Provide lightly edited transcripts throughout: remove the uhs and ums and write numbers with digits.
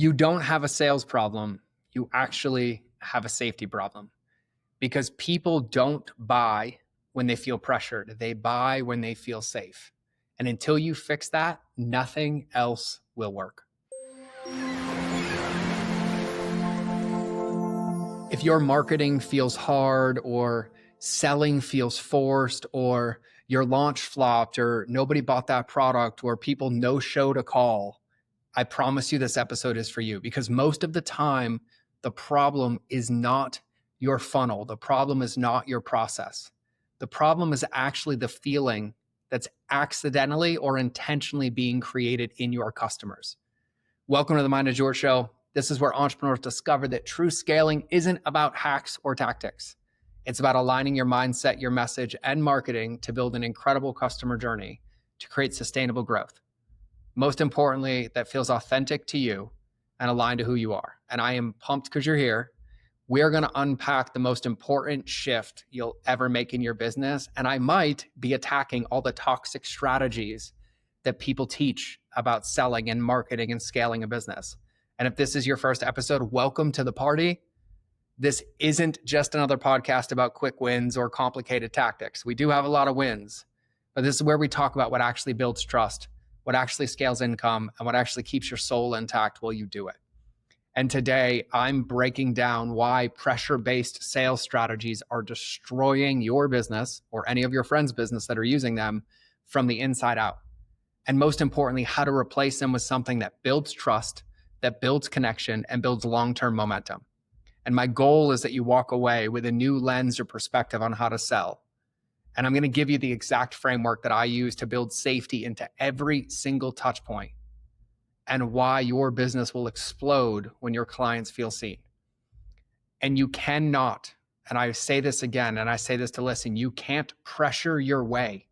You don't have a sales problem. You actually have a safety problem because people don't buy when they feel pressured. They buy when they feel safe. And until you fix that, nothing else will work. If your marketing feels hard or selling feels forced or your launch flopped or nobody bought that product or people no showed a call, I promise you this episode is for you because most of the time, the problem is not your funnel. The problem is not your process. The problem is actually the feeling that's accidentally or intentionally being created in your customers. Welcome to the Mind of George Show. This is where entrepreneurs discover that true scaling isn't about hacks or tactics. It's about aligning your mindset, your message, and marketing to build an incredible customer journey to create sustainable growth. Most importantly, that feels authentic to you and aligned to who you are. And I am pumped because you're here. We're going to unpack the most important shift you'll ever make in your business. And I might be attacking all the toxic strategies that people teach about selling and marketing and scaling a business. And if this is your first episode, welcome to the party. This isn't just another podcast about quick wins or complicated tactics. We do have a lot of wins, but this is where we talk about what actually builds trust, what actually scales income, and what actually keeps your soul intact while you do it. And today, I'm breaking down why pressure-based sales strategies are destroying your business or any of your friends' business that are using them from the inside out. And most importantly, how to replace them with something that builds trust, that builds connection, and builds long-term momentum. And my goal is that you walk away with a new lens or perspective on how to sell. And I'm going to give you the exact framework that I use to build safety into every single touch point and why your business will explode when your clients feel seen. And you cannot, and I say this again, and I say this to listen, you can't pressure your way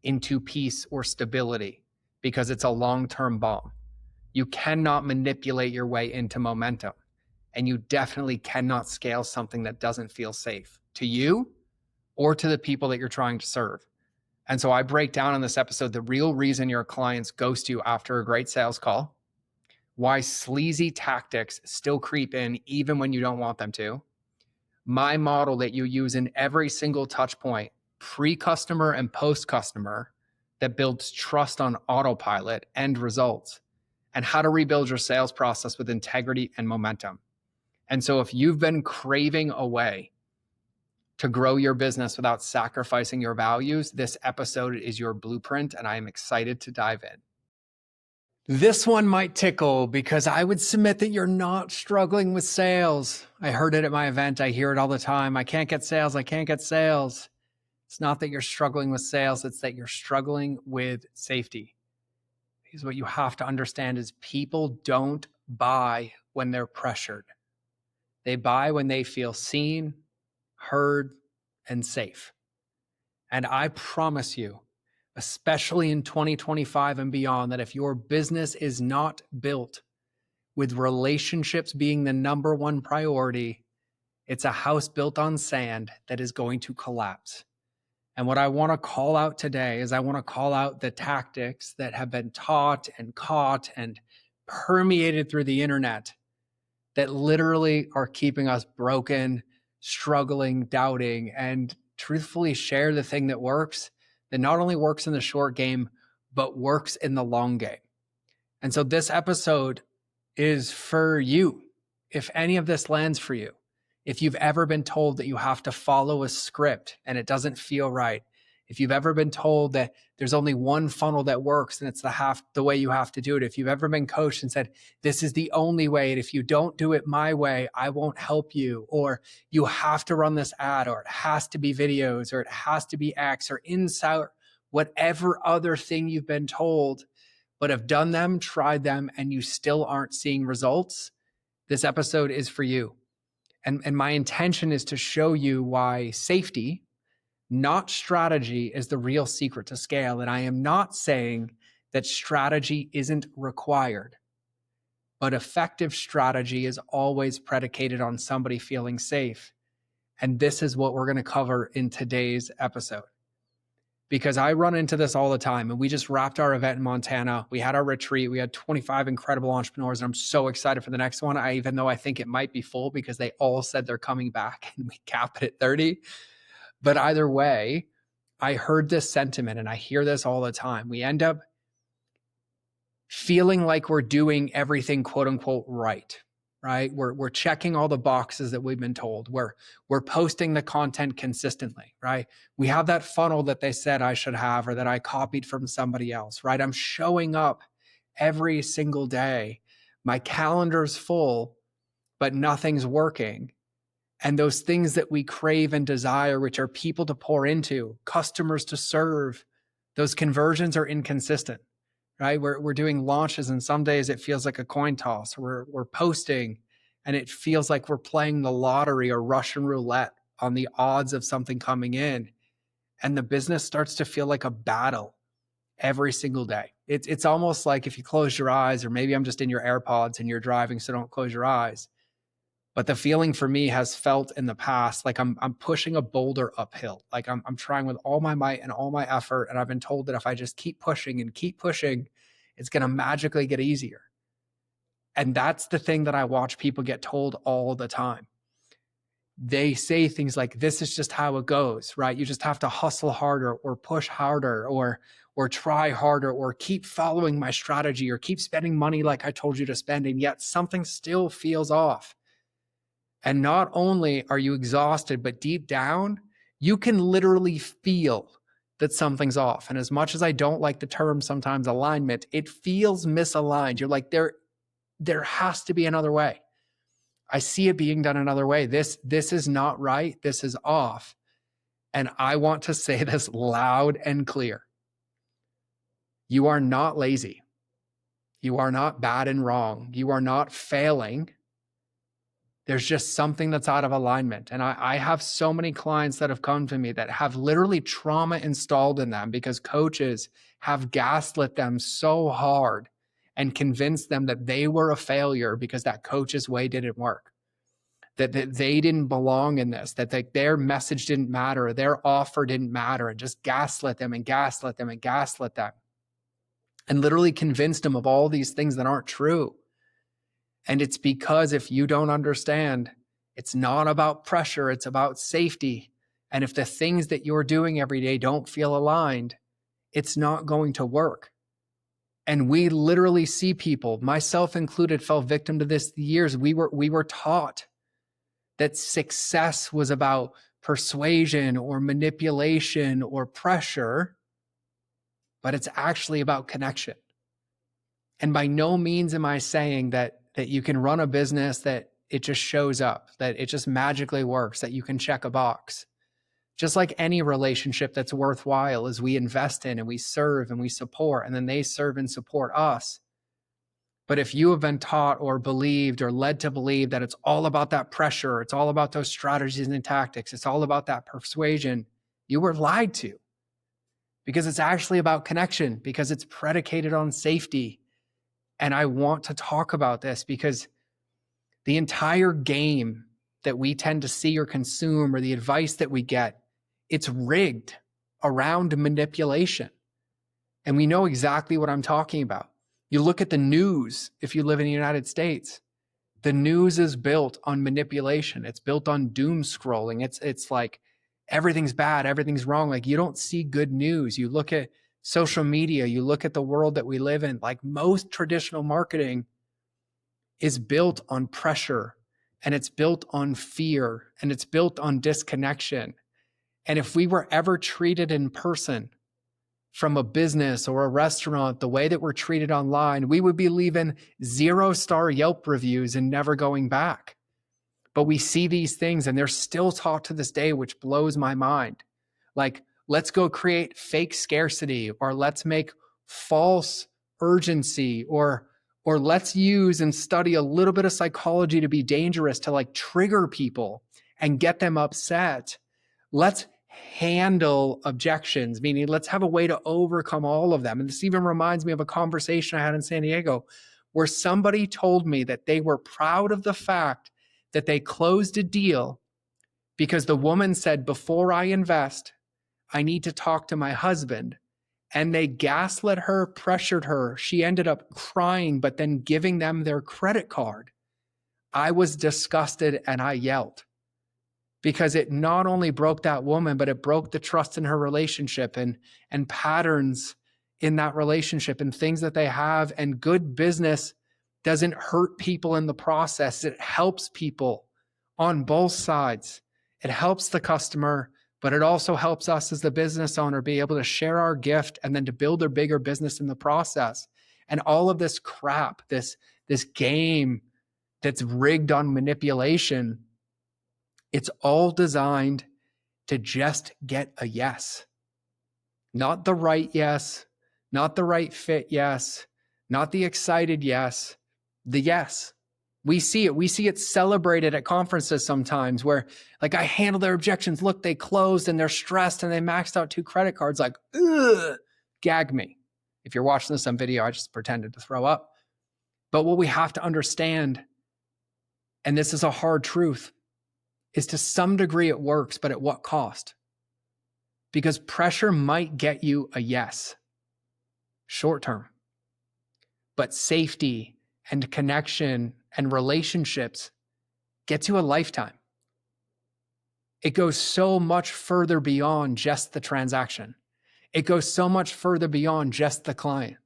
into peace or stability because it's a long-term bomb. You cannot manipulate your way into momentum. And you definitely cannot scale something that doesn't feel safe to you or to the people that you're trying to serve. And so I break down in this episode the real reason your clients ghost you after a great sales call, why sleazy tactics still creep in even when you don't want them to, my model that you use in every single touch point, pre-customer and post-customer, that builds trust on autopilot, end results, and how to rebuild your sales process with integrity and momentum. And so if you've been craving a way to grow your business without sacrificing your values, this episode is your blueprint, and I am excited to dive in. This one might tickle because I would submit that you're not struggling with sales. I heard it at my event. I hear it all the time. I can't get sales. I can't get sales. It's not that you're struggling with sales. It's that you're struggling with safety. Because what you have to understand is people don't buy when they're pressured. They buy when they feel seen, heard, and safe. And I promise you, especially in 2025 and beyond, that if your business is not built with relationships being the number one priority, it's a house built on sand that is going to collapse. And what I want to call out today is I want to call out the tactics that have been taught and caught and permeated through the internet that literally are keeping us broken, struggling, doubting, and truthfully share the thing that works, that not only works in the short game, but works in the long game. And so this episode is for you. If any of this lands for you, if you've ever been told that you have to follow a script and it doesn't feel right, if you've ever been told that there's only one funnel that works and it's the way you have to do it, if you've ever been coached and said, this is the only way, and if you don't do it my way, I won't help you, or you have to run this ad, or it has to be videos, or it has to be X, or inside, whatever other thing you've been told, but have done them, tried them, and you still aren't seeing results, this episode is for you. And my intention is to show you why safety, not strategy, is the real secret to scale. And I am not saying that strategy isn't required, but effective strategy is always predicated on somebody feeling safe. And this is what we're going to cover in today's episode. because I run into this all the time. And we just wrapped our event in Montana. We had our retreat. We had 25 incredible entrepreneurs, and I'm so excited for the next one. Even though I think it might be full because they all said they're coming back and we cap it at 30. But either way, I heard this sentiment and I hear this all the time. We end up feeling like we're doing everything quote unquote right. We're checking all the boxes that we've been told. We're posting the content consistently, right? We have that funnel that they said I should have or that I copied from somebody else, right? I'm showing up every single day. My calendar's full, but nothing's working. And those things that we crave and desire, which are people to pour into, customers to serve, those conversions are inconsistent. Right? We're doing launches, and some days it feels like a coin toss. We're posting and it feels like we're playing the lottery or Russian roulette on the odds of something coming in. And the business starts to feel like a battle every single day. It's almost like if you close your eyes, or maybe I'm just in your AirPods and you're driving, so don't close your eyes. But the feeling for me has felt in the past like I'm pushing a boulder uphill. Like I'm trying with all my might and all my effort. And I've been told that if I just keep pushing and keep pushing, it's going to magically get easier. And that's the thing that I watch people get told all the time. They say things like, this is just how it goes, right? You just have to hustle harder or push harder or try harder or keep following my strategy or keep spending money like I told you to spend. And yet something still feels off. And not only are you exhausted, but deep down, you can literally feel that something's off. And as much as I don't like the term sometimes alignment, it feels misaligned. You're like, there has to be another way. I see it being done another way. This is not right. This is off. And I want to say this loud and clear. You are not lazy. You are not bad and wrong. You are not failing. There's just something that's out of alignment. And I have so many clients that have come to me that have literally trauma installed in them because coaches have gaslit them so hard and convinced them that they were a failure because that coach's way didn't work, that they didn't belong in this, that their message didn't matter, their offer didn't matter, and just gaslit them and gaslit them and gaslit them and literally convinced them of all these things that aren't true. And it's because if you don't understand, it's not about pressure, it's about safety. And if the things that you're doing every day don't feel aligned, it's not going to work. And we literally see people, myself included, fell victim to this years. We were taught that success was about persuasion or manipulation or pressure, but it's actually about connection. And by no means am I saying that you can run a business that it just shows up, that it just magically works, that you can check a box. Just like any relationship that's worthwhile is we invest in and we serve and we support, and then they serve and support us. But if you have been taught or believed or led to believe that it's all about that pressure, it's all about those strategies and tactics, it's all about that persuasion, you were lied to. Because it's actually about connection, because it's predicated on safety. And I want to talk about this because the entire game that we tend to see or consume, or the advice that we get, it's rigged around manipulation. And we know exactly what I'm talking about. You look at the news, if you live in the United States, the news is built on manipulation. It's built on doom scrolling. It's like everything's bad, everything's wrong. Like you don't see good news. You look at social media, you look at the world that we live in, like most traditional marketing is built on pressure, and it's built on fear, and it's built on disconnection. And if we were ever treated in person from a business or a restaurant the way that we're treated online, we would be leaving 0-star Yelp reviews and never going back. But we see these things and they're still taught to this day, which blows my mind. Like, let's go create fake scarcity, or let's make false urgency, or let's use and study a little bit of psychology to be dangerous, to like trigger people and get them upset. Let's handle objections, meaning let's have a way to overcome all of them. And this even reminds me of a conversation I had in San Diego where somebody told me that they were proud of the fact that they closed a deal because the woman said, before I invest, I need to talk to my husband. And they gaslit her, pressured her. She ended up crying, but then giving them their credit card. I was disgusted and I yelled because it not only broke that woman, but it broke the trust in her relationship and patterns in that relationship and things that they have. And good business doesn't hurt people in the process. It helps people on both sides. It helps the customer, but it also helps us as the business owner be able to share our gift and then to build a bigger business in the process. And all of this crap, this game that's rigged on manipulation, it's all designed to just get a yes. Not the right yes, not the right fit yes, not the excited yes, the yes. We see it. We see it celebrated at conferences sometimes where like I handle their objections. Look, they closed and they're stressed and they maxed out 2 credit cards. Like, ugh, gag me. If you're watching this on video, I just pretended to throw up. But what we have to understand, and this is a hard truth, is to some degree it works, but at what cost? Because pressure might get you a yes, short term, but safety and connection and relationships gets you a lifetime. It goes so much further beyond just the transaction. It goes so much further beyond just the client.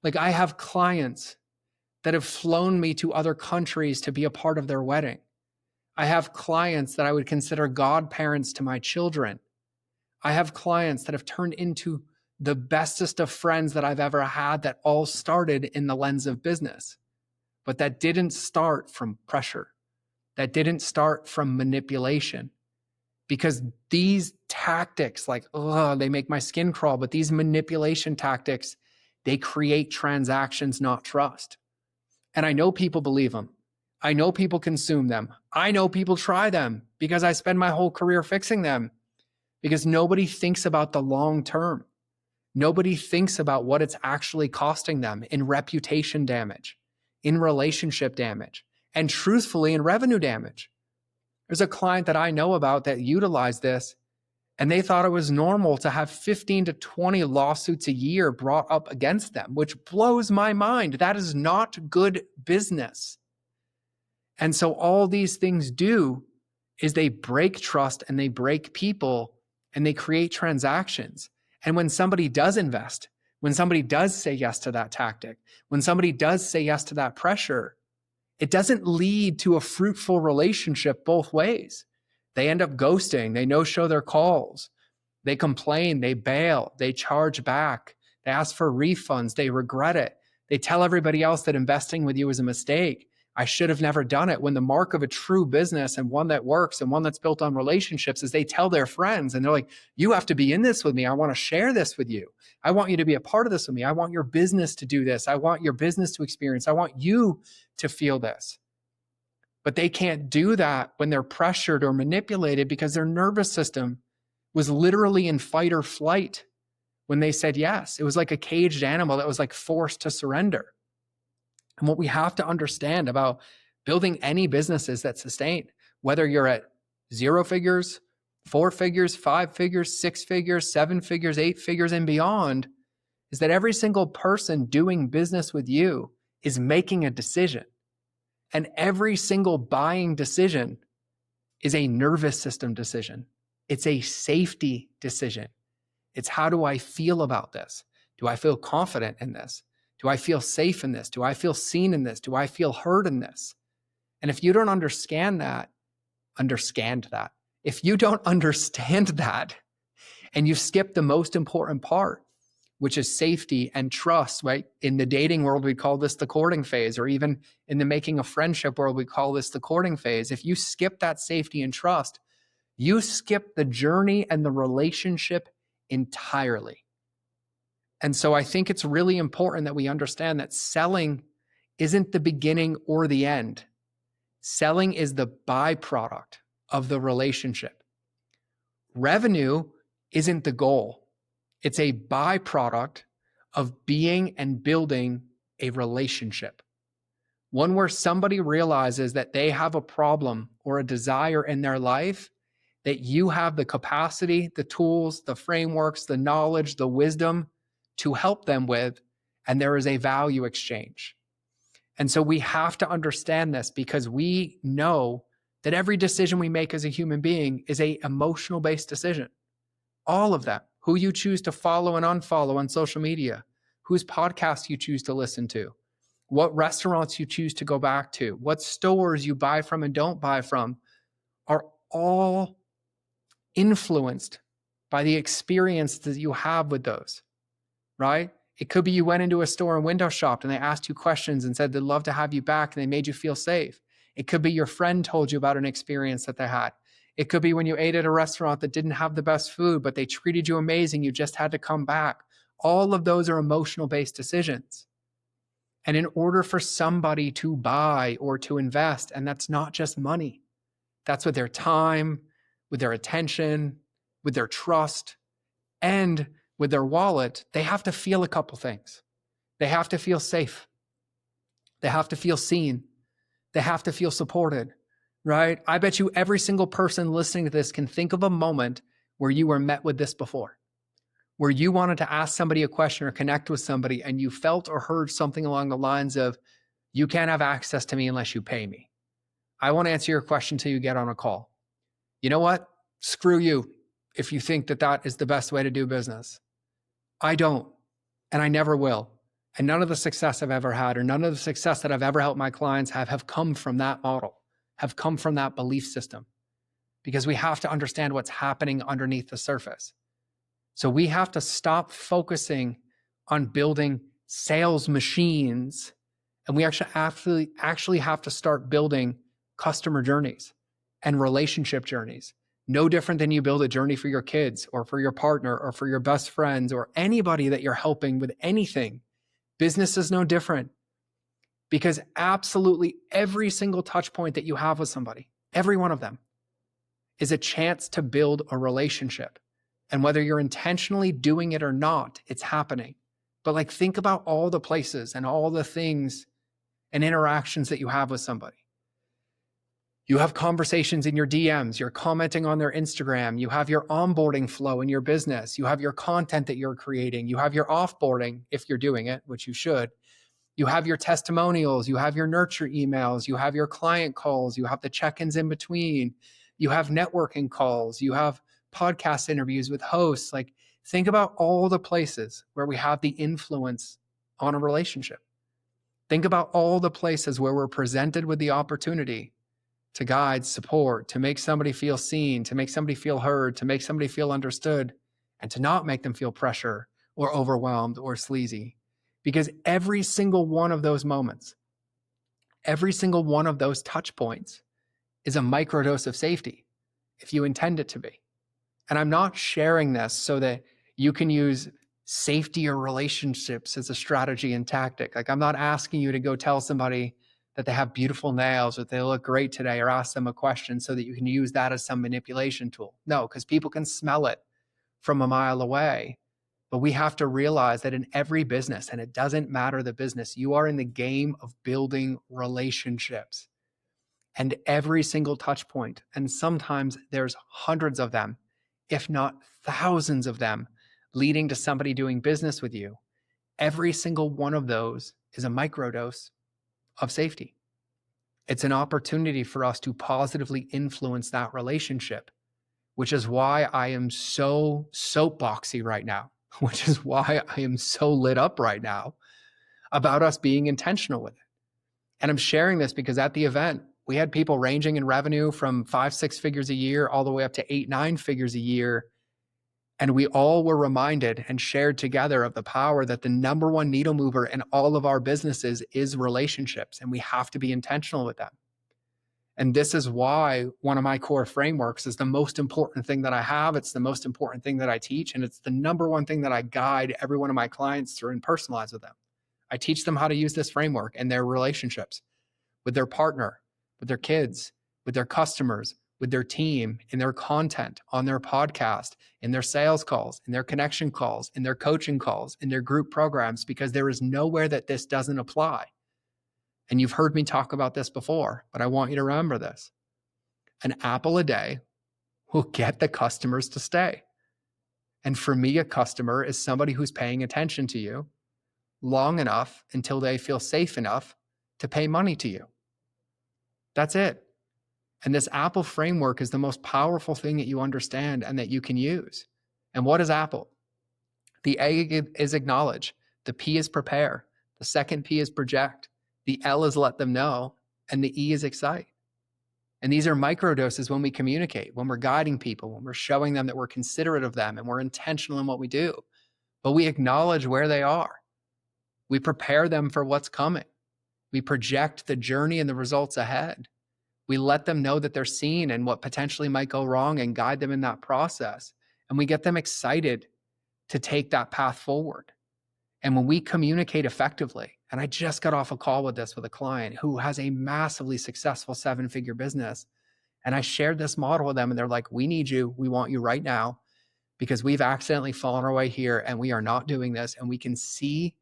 Like I have clients that have flown me to other countries to be a part of their wedding. I have clients that I would consider godparents to my children. I have clients that have turned into the bestest of friends that I've ever had that all started in the lens of business. But that didn't start from pressure. That didn't start from manipulation. Because these tactics, like, they make my skin crawl, but these manipulation tactics, they create transactions, not trust. And I know people believe them. I know people consume them. I know people try them because I spend my whole career fixing them. Because nobody thinks about the long term. Nobody thinks about what it's actually costing them in reputation damage, in relationship damage, and truthfully in revenue damage. There's a client that I know about that utilized this, and they thought it was normal to have 15 to 20 lawsuits a year brought up against them, which blows my mind. That is not good business. And so all these things do is they break trust and they break people and they create transactions. And when somebody does invest, when somebody does say yes to that tactic, when somebody does say yes to that pressure, it doesn't lead to a fruitful relationship both ways. They end up ghosting, they no-show their calls, they complain, they bail, they charge back, they ask for refunds, they regret it. They tell everybody else that investing with you is a mistake. I should have never done it. When the mark of a true business and one that works and one that's built on relationships is they tell their friends and they're like, you have to be in this with me. I want to share this with you. I want you to be a part of this with me. I want your business to do this. I want your business to experience. I want you to feel this. But they can't do that when they're pressured or manipulated because their nervous system was literally in fight or flight when they said yes. It was like a caged animal that was like forced to surrender. And what we have to understand about building any businesses that sustain, whether you're at 0 figures, 4 figures, 5 figures, 6 figures, 7 figures, 8 figures, and beyond, is that every single person doing business with you is making a decision. And every single buying decision is a nervous system decision. It's a safety decision. It's how do I feel about this? Do I feel confident in this? Do I feel safe in this? Do I feel seen in this? Do I feel heard in this? And if you don't understand that, if you don't understand that, and you skip the most important part, which is safety and trust, right? In the dating world, we call this the courting phase, or even in the making a friendship world, we call this the courting phase. If you skip that safety and trust, you skip the journey and the relationship entirely. And so I think it's really important that we understand that selling isn't the beginning or the end. Selling is the byproduct of the relationship. Revenue isn't the goal. It's a byproduct of being and building a relationship. One where somebody realizes that they have a problem or a desire in their life that you have the capacity, the tools, the frameworks, the knowledge, the wisdom to help them with, and there is a value exchange. And so we have to understand this because we know that every decision we make as a human being is an emotional based decision. All of them, who you choose to follow and unfollow on social media, whose podcast you choose to listen to, what restaurants you choose to go back to, what stores you buy from and don't buy from, are all influenced by the experience that you have with those, right? It could be you went into a store and window shopped and they asked you questions and said they'd love to have you back and they made you feel safe. It could be your friend told you about an experience that they had. It could be when you ate at a restaurant that didn't have the best food, but they treated you amazing. You just had to come back. All of those are emotional based decisions. And in order for somebody to buy or to invest, and that's not just money, that's with their time, with their attention, with their trust, and with their wallet, they have to feel a couple things. They have to feel safe. They have to feel seen. They have to feel supported, right? I bet you every single person listening to this can think of a moment where you were met with this before, where you wanted to ask somebody a question or connect with somebody and you felt or heard something along the lines of, you can't have access to me unless you pay me. I won't answer your question until you get on a call. You know what? Screw you if you think that that is the best way to do business. I don't, and I never will. And none of the success I've ever had or none of the success that I've ever helped my clients have come from that model, have come from that belief system, because we have to understand what's happening underneath the surface. So we have to stop focusing on building sales machines, and we actually have to start building customer journeys and relationship journeys. No different than you build a journey for your kids or for your partner or for your best friends or anybody that you're helping with anything. Business is no different, because absolutely every single touch point that you have with somebody, every one of them, is a chance to build a relationship. And whether you're intentionally doing it or not, it's happening. But think about all the places and all the things and interactions that you have with somebody. You have conversations in your DMs, you're commenting on their Instagram, you have your onboarding flow in your business, you have your content that you're creating, you have your offboarding, if you're doing it, which you should. You have your testimonials, you have your nurture emails, you have your client calls, you have the check-ins in between, you have networking calls, you have podcast interviews with hosts. Think about all the places where we have the influence on a relationship. Think about all the places where we're presented with the opportunity to guide, support, to make somebody feel seen, to make somebody feel heard, to make somebody feel understood, and to not make them feel pressure or overwhelmed or sleazy. Because every single one of those moments, every single one of those touch points is a microdose of safety, if you intend it to be. And I'm not sharing this so that you can use safety or relationships as a strategy and tactic. I'm not asking you to go tell somebody that they have beautiful nails or they look great today, or ask them a question so that you can use that as some manipulation tool. No, because people can smell it from a mile away. But we have to realize that in every business, and it doesn't matter the business, you are in the game of building relationships. And every single touch point, and sometimes there's hundreds of them, if not thousands of them, leading to somebody doing business with you. Every single one of those is a microdose of safety. It's an opportunity for us to positively influence that relationship, which is why I am so soapboxy right now, which is why I am so lit up right now about us being intentional with it. And I'm sharing this because at the event, we had people ranging in revenue from 5-6 figures a year all the way up to 8-9 figures a year. And we all were reminded and shared together of the power that the number one needle mover in all of our businesses is relationships, and we have to be intentional with them. And this is why one of my core frameworks is the most important thing that I have. It's the most important thing that I teach, and it's the number one thing that I guide every one of my clients through and personalize with them. I teach them how to use this framework in their relationships with their partner, with their kids, with their customers, with their team, in their content, on their podcast, in their sales calls, in their connection calls, in their coaching calls, in their group programs, because there is nowhere that this doesn't apply. And you've heard me talk about this before, but I want you to remember this. An apple a day will get the customers to stay. And for me, a customer is somebody who's paying attention to you long enough until they feel safe enough to pay money to you. That's it. And this Apple framework is the most powerful thing that you understand and that you can use. And what is Apple? The A is acknowledge. The P is prepare. The second P is project. The L is let them know. And the E is excite. And these are microdoses when we communicate, when we're guiding people, when we're showing them that we're considerate of them and we're intentional in what we do. But we acknowledge where they are. We prepare them for what's coming. We project the journey and the results ahead. We let them know that they're seen and what potentially might go wrong and guide them in that process. And we get them excited to take that path forward. And when we communicate effectively, and I just got off a call with a client who has a massively successful 7-figure business. And I shared this model with them and they're like, we need you. We want you right now because we've accidentally fallen our way here and we are not doing this. And we can see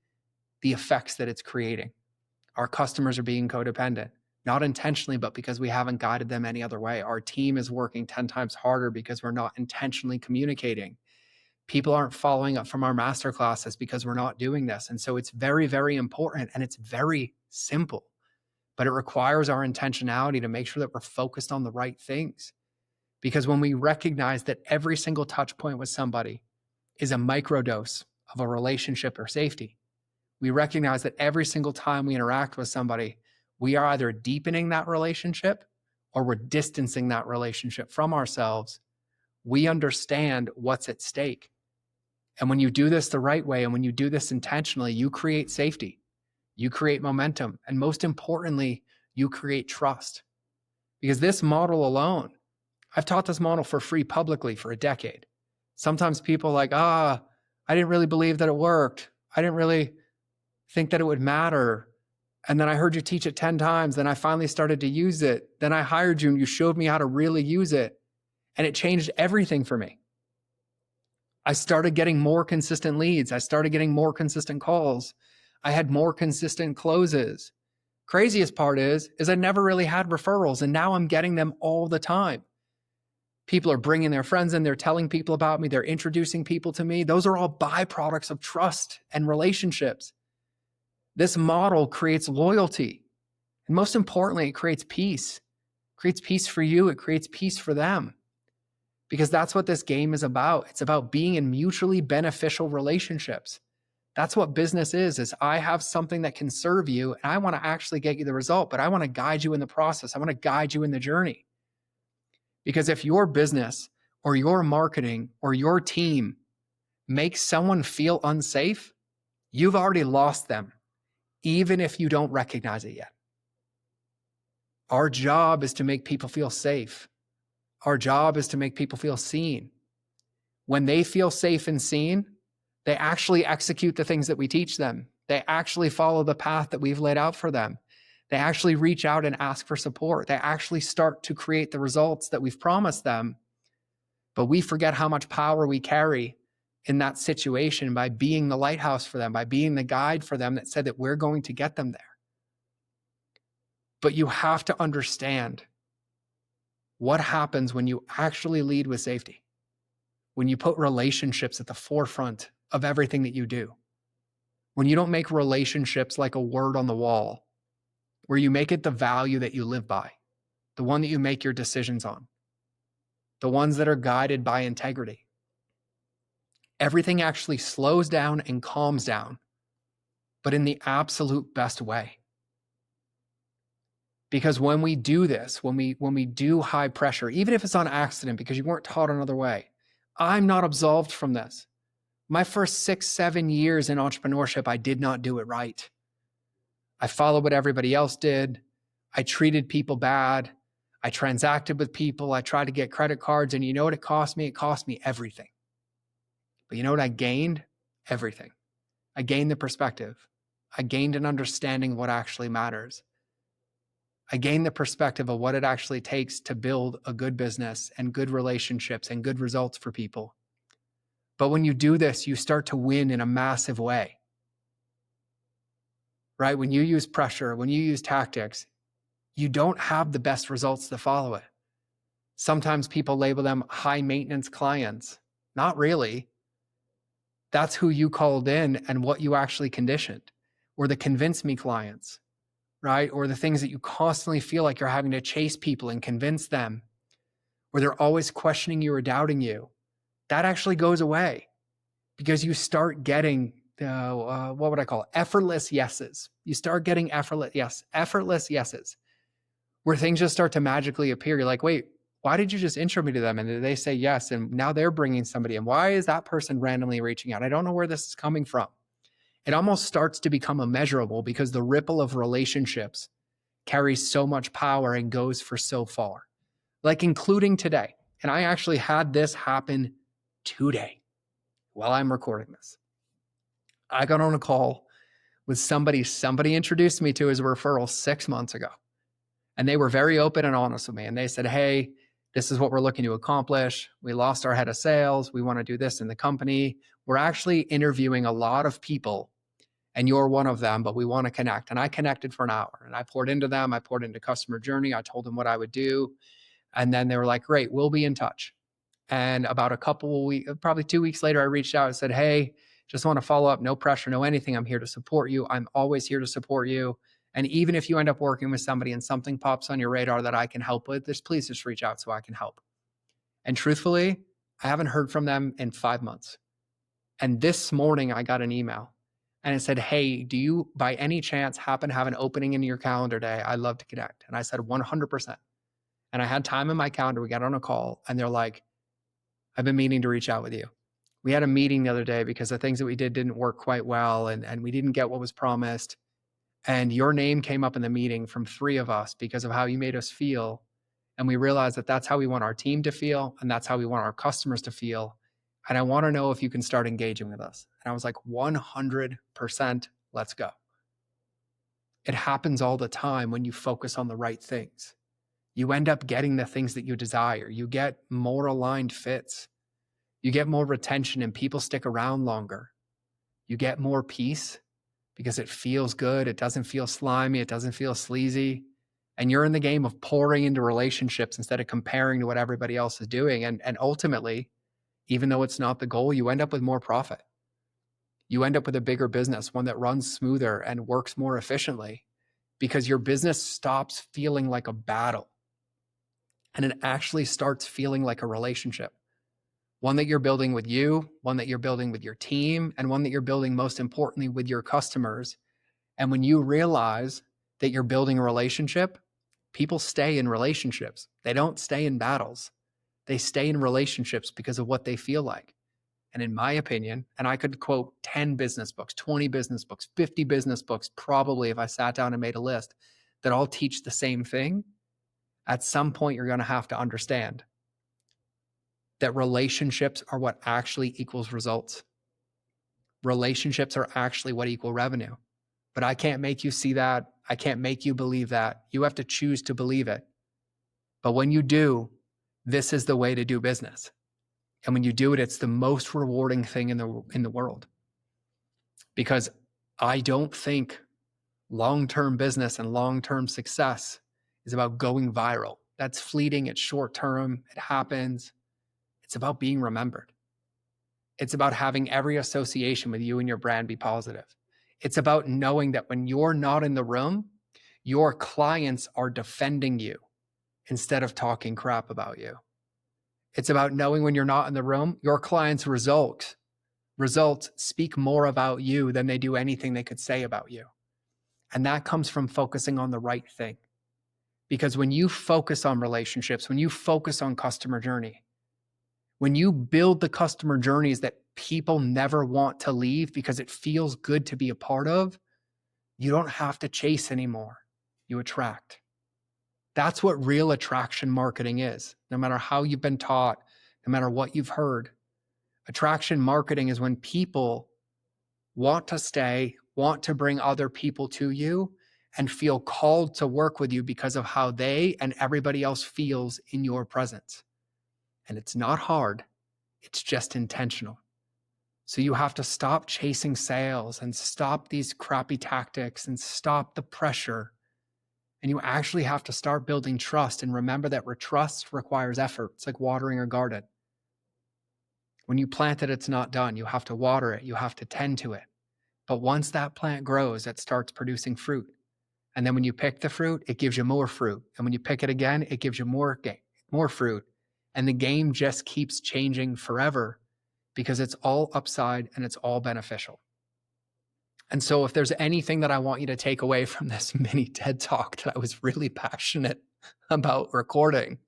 the effects that it's creating. Our customers are being codependent, not intentionally, but because we haven't guided them any other way. Our team is working 10 times harder because we're not intentionally communicating. People aren't following up from our masterclasses because we're not doing this. And so it's very, very important and it's very simple, but it requires our intentionality to make sure that we're focused on the right things. Because when we recognize that every single touch point with somebody is a microdose of a relationship or safety, we recognize that every single time we interact with somebody, we are either deepening that relationship or we're distancing that relationship from ourselves. We understand what's at stake. And when you do this the right way, and when you do this intentionally, you create safety, you create momentum, and most importantly, you create trust. Because this model alone, I've taught this model for free publicly for a decade. Sometimes people are like, I didn't really believe that it worked. I didn't really think that it would matter. And then I heard you teach it 10 times. Then I finally started to use it. Then I hired you and you showed me how to really use it. And it changed everything for me. I started getting more consistent leads. I started getting more consistent calls. I had more consistent closes. Craziest part is I never really had referrals and now I'm getting them all the time. People are bringing their friends in, they're telling people about me, they're introducing people to me. Those are all byproducts of trust and relationships. This model creates loyalty. And most importantly, it creates peace. It creates peace for you. It creates peace for them. Because that's what this game is about. It's about being in mutually beneficial relationships. That's what business is I have something that can serve you and I want to actually get you the result, but I want to guide you in the process. I want to guide you in the journey. Because if your business or your marketing or your team makes someone feel unsafe, you've already lost them, even if you don't recognize it yet. Our job is to make people feel safe. Our job is to make people feel seen. When they feel safe and seen, they actually execute the things that we teach them. They actually follow the path that we've laid out for them. They actually reach out and ask for support. They actually start to create the results that we've promised them. But we forget how much power we carry in that situation by being the lighthouse for them, by being the guide for them that said that we're going to get them there. But you have to understand what happens when you actually lead with safety, when you put relationships at the forefront of everything that you do, when you don't make relationships like a word on the wall, where you make it the value that you live by, the one that you make your decisions on, the ones that are guided by integrity. Everything actually slows down and calms down, but in the absolute best way. Because when we do this, when we do high pressure, even if it's on accident because you weren't taught another way, I'm not absolved from this. My first 6-7 years in entrepreneurship, I did not do it right. I followed what everybody else did. I treated people bad. I transacted with people. I tried to get credit cards. And you know what it cost me? It cost me everything. But you know what I gained? Everything. I gained the perspective. I gained an understanding of what actually matters. I gained the perspective of what it actually takes to build a good business and good relationships and good results for people. But when you do this, you start to win in a massive way. Right? When you use pressure, when you use tactics, you don't have the best results to follow it. Sometimes people label them high maintenance clients. Not really. That's who you called in and what you actually conditioned, or the convince me clients, right? Or the things that you constantly feel like you're having to chase people and convince them, or they're always questioning you or doubting you. That actually goes away because you start getting what would I call it? Effortless yeses. You start getting effortless yeses, where things just start to magically appear. You're like, wait, why did you just intro me to them? And they say yes, and now they're bringing somebody in. Why is that person randomly reaching out? I don't know where this is coming from. It almost starts to become immeasurable because the ripple of relationships carries so much power and goes for so far, like including today. And I actually had this happen today while I'm recording this. I got on a call with somebody introduced me to as a referral 6 months ago. And they were very open and honest with me. And they said, hey, this is what we're looking to accomplish. We lost our head of sales. We want to do this in the company. We're actually interviewing a lot of people, and you're one of them, but we want to connect. And I connected for an hour, and I poured into them. I poured into customer journey. I told them what I would do. And then they were like, great, we'll be in touch. And about a couple weeks, probably 2 weeks later, I reached out and said, hey, just want to follow up. No pressure, no anything. I'm here to support you. I'm always here to support you. And even if you end up working with somebody and something pops on your radar that I can help with, please just reach out so I can help. And truthfully, I haven't heard from them in 5 months. And this morning I got an email and it said, hey, do you by any chance happen to have an opening in your calendar day? I'd love to connect. And I said, 100%. And I had time in my calendar. We got on a call and they're like, I've been meaning to reach out with you. We had a meeting the other day because the things that we did didn't work quite well and we didn't get what was promised. And your name came up in the meeting from 3 of us because of how you made us feel. And we realized that that's how we want our team to feel. And that's how we want our customers to feel. And I want to know if you can start engaging with us. And I was like, 100%, let's go. It happens all the time when you focus on the right things. You end up getting the things that you desire. You get more aligned fits. You get more retention and people stick around longer. You get more peace because it feels good. It doesn't feel slimy. It doesn't feel sleazy. And you're in the game of pouring into relationships instead of comparing to what everybody else is doing. And ultimately, even though it's not the goal, you end up with more profit. You end up with a bigger business, one that runs smoother and works more efficiently because your business stops feeling like a battle and it actually starts feeling like a relationship. One that you're building with you, one that you're building with your team, and one that you're building most importantly with your customers. And when you realize that you're building a relationship, people stay in relationships. They don't stay in battles. They stay in relationships because of what they feel like. And in my opinion, and I could quote 10 business books, 20 business books, 50 business books, probably if I sat down and made a list that all teach the same thing, at some point you're going to have to understand that relationships are what actually equals results. Relationships are actually what equal revenue. But I can't make you see that. I can't make you believe that. You have to choose to believe it. But when you do, this is the way to do business. And when you do it, it's the most rewarding thing in the world. Because I don't think long-term business and long-term success is about going viral. That's fleeting. It's short-term. It happens. It's about being remembered. It's about having every association with you and your brand be positive. It's about knowing that when you're not in the room, your clients are defending you instead of talking crap about you. It's about knowing when you're not in the room, your clients' results speak more about you than they do anything they could say about you. And that comes from focusing on the right thing. Because when you focus on relationships, when you focus on customer journey, when you build the customer journeys that people never want to leave because it feels good to be a part of, you don't have to chase anymore. You attract. That's what real attraction marketing is. No matter how you've been taught, no matter what you've heard, attraction marketing is when people want to stay, want to bring other people to you, and feel called to work with you because of how they and everybody else feels in your presence. And it's not hard. It's just intentional. So you have to stop chasing sales and stop these crappy tactics and stop the pressure And you actually have to start building trust. And remember that trust requires effort. It's like watering a garden. When you plant it, it's not done. You have to water it. You have to tend to it. But once that plant grows, it starts producing fruit. And then when you pick the fruit, it gives you more fruit. And when you pick it again, it gives you more fruit. And the game just keeps changing forever because it's all upside and it's all beneficial. And so if there's anything that I want you to take away from this mini TED Talk that I was really passionate about recording,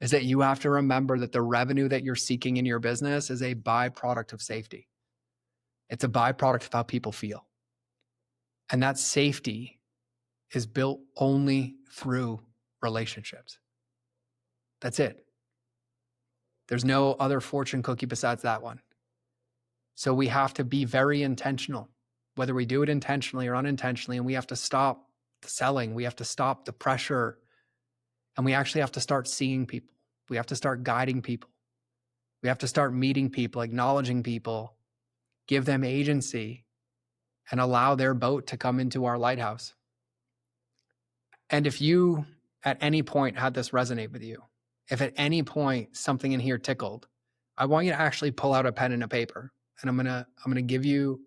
is that you have to remember that the revenue that you're seeking in your business is a byproduct of safety. It's a byproduct of how people feel. And that safety is built only through relationships. That's it. There's no other fortune cookie besides that one. So we have to be very intentional, whether we do it intentionally or unintentionally, and we have to stop the selling. We have to stop the pressure, and we actually have to start seeing people. We have to start guiding people. We have to start meeting people, acknowledging people, give them agency, and allow their boat to come into our lighthouse. And if you at any point had this resonate with you, if at any point something in here tickled, I want you to actually pull out a pen and a paper, and I'm gonna give you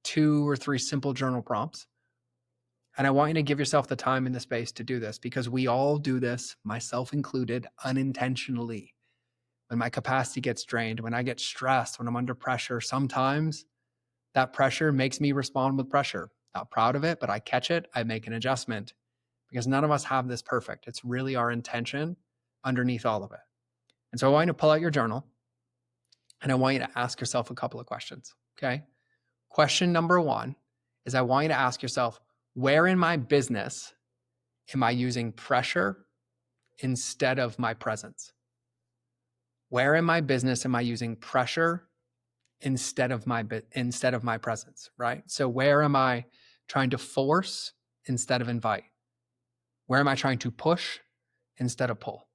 2 or 3 simple journal prompts. And I want you to give yourself the time and the space to do this, because we all do this, myself included, unintentionally. When my capacity gets drained, when I get stressed, when I'm under pressure, sometimes that pressure makes me respond with pressure. Not proud of it, but I catch it, I make an adjustment, because none of us have this perfect. It's really our intention underneath all of it. And so I want you to pull out your journal, and I want you to ask yourself a couple of questions, okay? Question number 1 is, I want you to ask yourself, where in my business am I using pressure instead of my presence? Where in my business am I using pressure instead of my presence, right? So where am I trying to force instead of invite? Where am I trying to push instead of pull?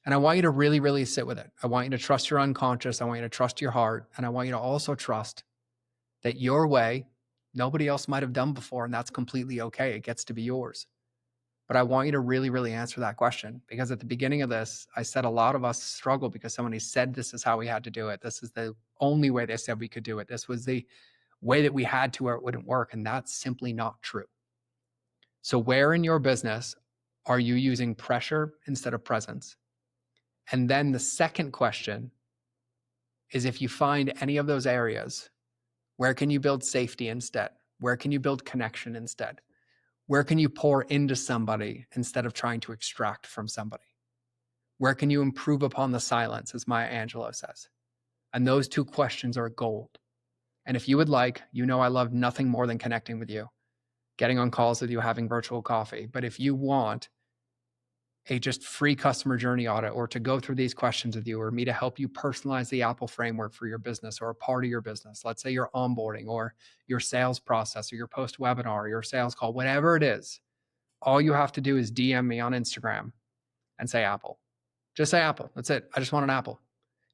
And I want you to really, really sit with it. I want you to trust your unconscious. I want you to trust your heart. And I want you to also trust that your way, nobody else might have done before, and that's completely okay. It gets to be yours. But I want you to really, really answer that question, because at the beginning of this, I said a lot of us struggle because somebody said this is how we had to do it. This is the only way they said we could do it. This was the way that we had to, or it wouldn't work. And that's simply not true. So where in your business are you using pressure instead of presence? And then the second question is, if you find any of those areas, where can you build safety instead? Where can you build connection instead? Where can you pour into somebody instead of trying to extract from somebody? Where can you improve upon the silence, as Maya Angelou says? And those 2 questions are gold. And if you would like, I love nothing more than connecting with you, getting on calls with you, having virtual coffee. But if you want a just free customer journey audit, or to go through these questions with you, or me to help you personalize the Apple framework for your business or a part of your business, let's say your onboarding or your sales process or your post webinar or your sales call, whatever it is, all you have to do is DM me on Instagram and say Apple. Just say Apple. That's it. I just want an Apple.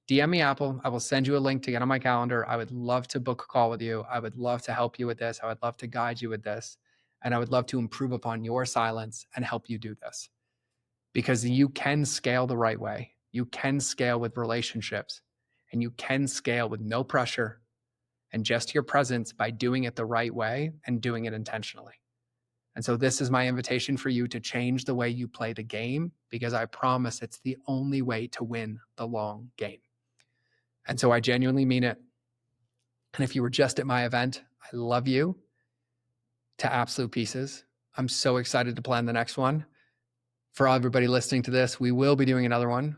DM me Apple. I will send you a link to get on my calendar. I would love to book a call with you. I would love to help you with this. I would love to guide you with this. And I would love to improve upon your silence and help you do this. Because you can scale the right way. You can scale with relationships, and you can scale with no pressure and just your presence by doing it the right way and doing it intentionally. And so this is my invitation for you to change the way you play the game, because I promise it's the only way to win the long game. And so I genuinely mean it. And if you were just at my event, I love you to absolute pieces. I'm so excited to plan the next one. For everybody listening to this, we will be doing another one,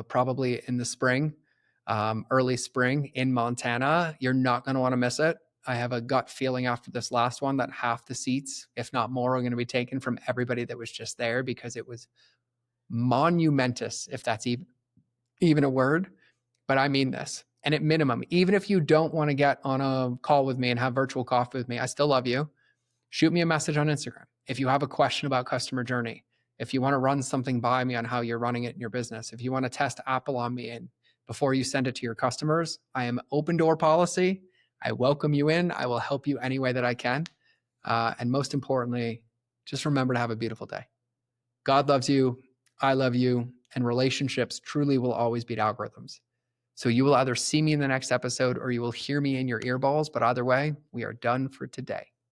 probably in the spring, early spring in Montana. You're not going to want to miss it. I have a gut feeling after this last one that half the seats, if not more, are going to be taken from everybody that was just there, because it was monumentous, if that's even a word. But I mean this. And at minimum, even if you don't want to get on a call with me and have virtual coffee with me, I still love you. Shoot me a message on Instagram. If you have a question about customer journey, if you want to run something by me on how you're running it in your business, if you want to test Apple on me and before you send it to your customers, I am open door policy. I welcome you in. I will help you any way that I can. And most importantly, Just remember to have a beautiful day. God loves you. I love you. And relationships truly will always beat algorithms. So you will either see me in the next episode or you will hear me in your earballs. But either way, we are done for today.